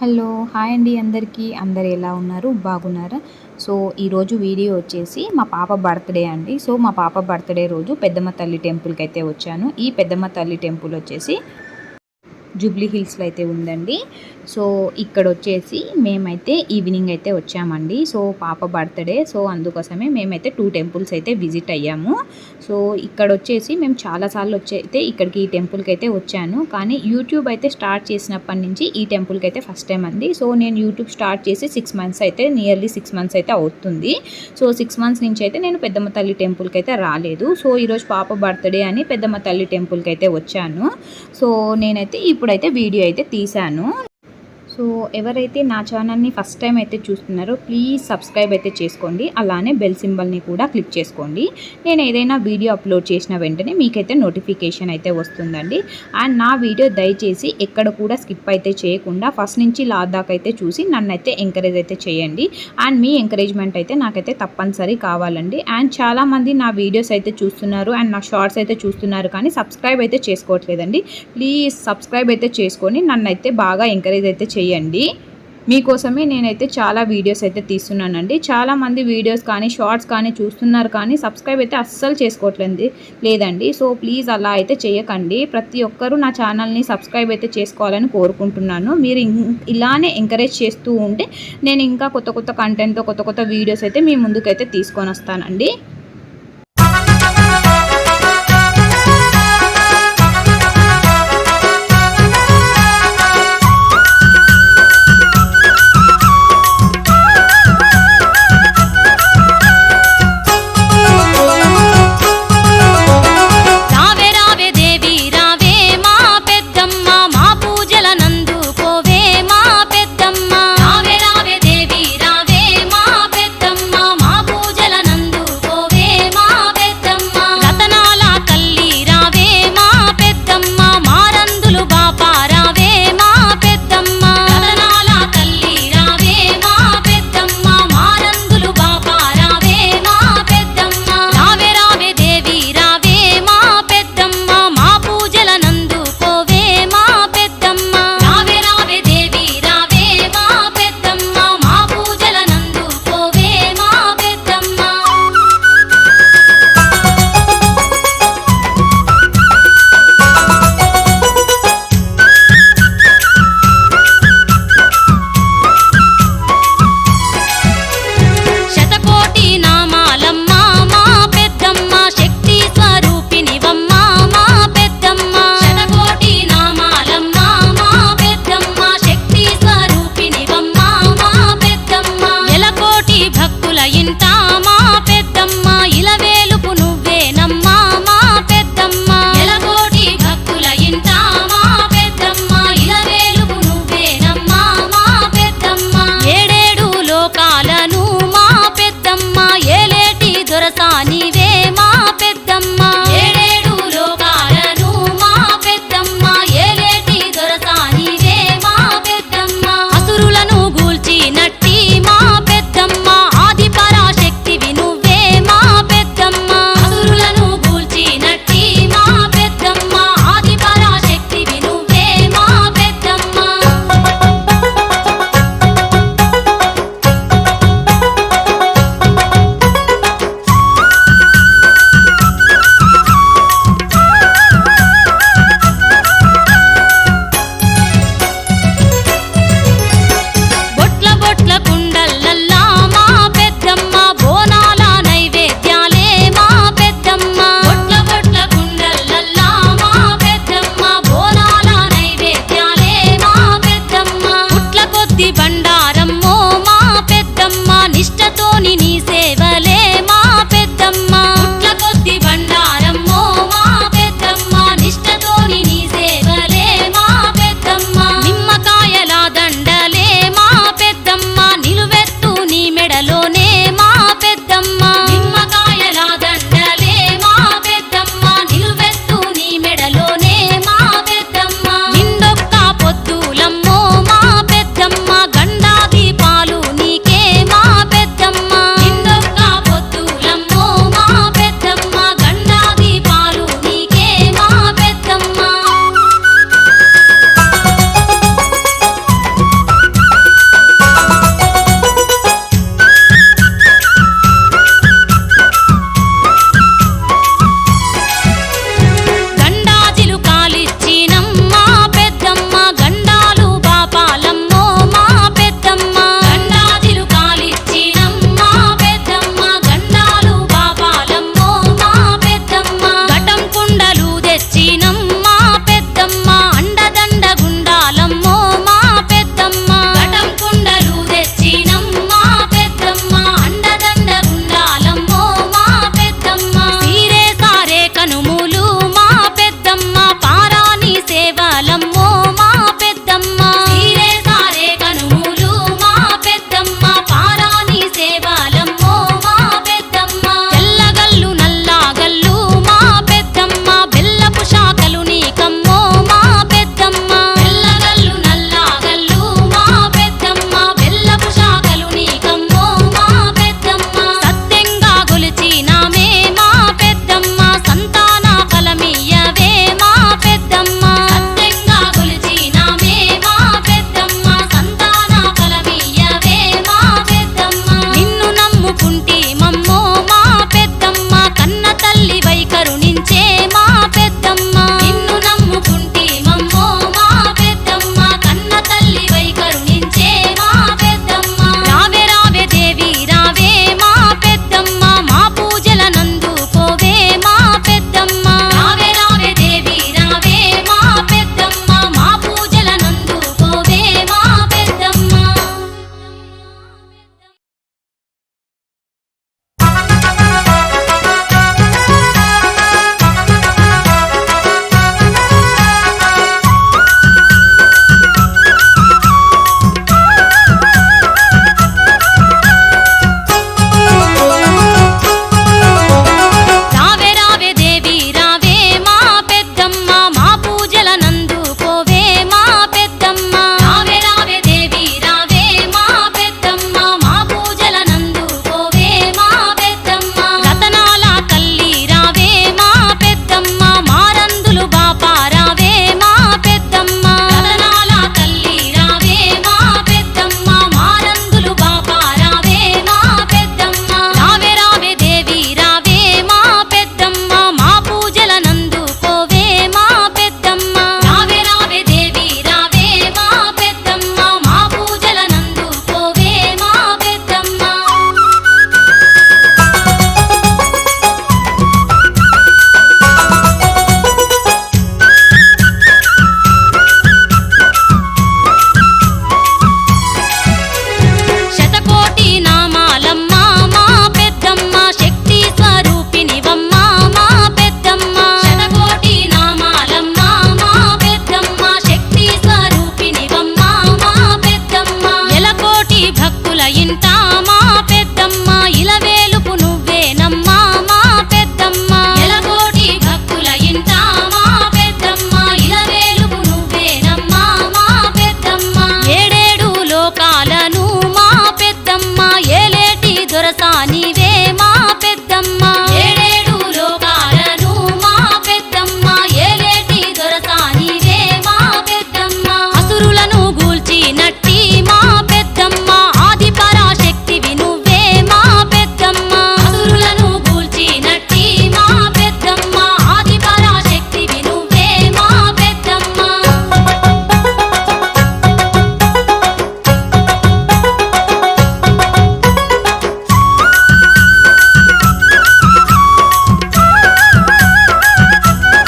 Hello hi అండి అందరు ఎలా ఉన్నారు బాగున్నారా? సో ఈరోజు వీడియో వచ్చేసి మా పాప బర్త్డే అండి. సో మా పాప బర్త్డే రోజు పెద్దమ్మ తల్లి టెంపుల్కి అయితే వచ్చాను. ఈ పెద్దమ్మ తల్లి టెంపుల్ వచ్చేసి జూబ్లీ హిల్స్లో అయితే ఉందండి. సో ఇక్కడ వచ్చేసి మేమైతే ఈవినింగ్ అయితే వచ్చామండి. సో పాప బర్త్డే, సో అందుకోసమే మేమైతే 2 టెంపుల్స్ అయితే విజిట్ అయ్యాము. సో ఇక్కడ వచ్చేసి మేము చాలాసార్లు అయితే ఇక్కడికి ఈ టెంపుల్కి అయితే వచ్చాను. కానీ యూట్యూబ్ అయితే స్టార్ట్ చేసినప్పటి నుంచి ఈ టెంపుల్కి అయితే ఫస్ట్ టైం అండి. సో నేను యూట్యూబ్ స్టార్ట్ చేసి 6 మంత్స్ అయితే నియర్లీ 6 మంత్స్ అయితే అవుతుంది. సో 6 మంత్స్ నుంచి అయితే నేను పెద్దమ్మ తల్లి టెంపుల్కి అయితే రాలేదు. సో ఈరోజు పాప బర్త్డే అని పెద్దమ్మ తల్లి టెంపుల్కి అయితే వచ్చాను. సో నేనైతే ఇప్పుడైతే వీడియో అయితే తీశాను. సో ఎవరైతే నా ఛానల్ని ఫస్ట్ టైం అయితే చూస్తున్నారో ప్లీజ్ సబ్స్క్రైబ్ అయితే చేసుకోండి. అలానే బెల్ సింబల్ని కూడా క్లిక్ చేసుకోండి. నేను ఏదైనా వీడియో అప్లోడ్ చేసిన వెంటనే మీకైతే నోటిఫికేషన్ అయితే వస్తుందండి. అండ్ నా వీడియో దయచేసి ఎక్కడ కూడా స్కిప్ అయితే చేయకుండా ఫస్ట్ నుంచి లాస్ట్ దాకా అయితే చూసి నన్ను అయితే ఎంకరేజ్ అయితే చేయండి. అండ్ మీ ఎంకరేజ్మెంట్ అయితే నాకైతే తప్పనిసరి కావాలండి. అండ్ చాలామంది నా వీడియోస్ అయితే చూస్తున్నారు అండ్ నా షార్ట్స్ అయితే చూస్తున్నారు కానీ సబ్స్క్రైబ్ అయితే చేసుకోవట్లేదండి. ప్లీజ్ సబ్స్క్రైబ్ అయితే చేసుకొని నన్ను అయితే బాగా ఎంకరేజ్ అయితే చేయండి. మీకోసమే నేనైతే చాలా వీడియోస్ అయితే తీస్తున్నానండి. చాలామంది వీడియోస్ కానీ షార్ట్స్ కానీ చూస్తున్నారు కానీ సబ్స్క్రైబ్ అయితే అస్సలు చేసుకోవట్లేదు లేదండి. సో ప్లీజ్ అలా అయితే చేయకండి. ప్రతి ఒక్కరూ నా ఛానల్ని సబ్స్క్రైబ్ అయితే చేసుకోవాలని కోరుకుంటున్నాను. మీరు ఇలానే ఎంకరేజ్ చేస్తూ ఉంటే నేను ఇంకా కొత్త కంటెంట్తో కొత్త వీడియోస్ అయితే మీ ముందుకైతే తీసుకొని వస్తానండి.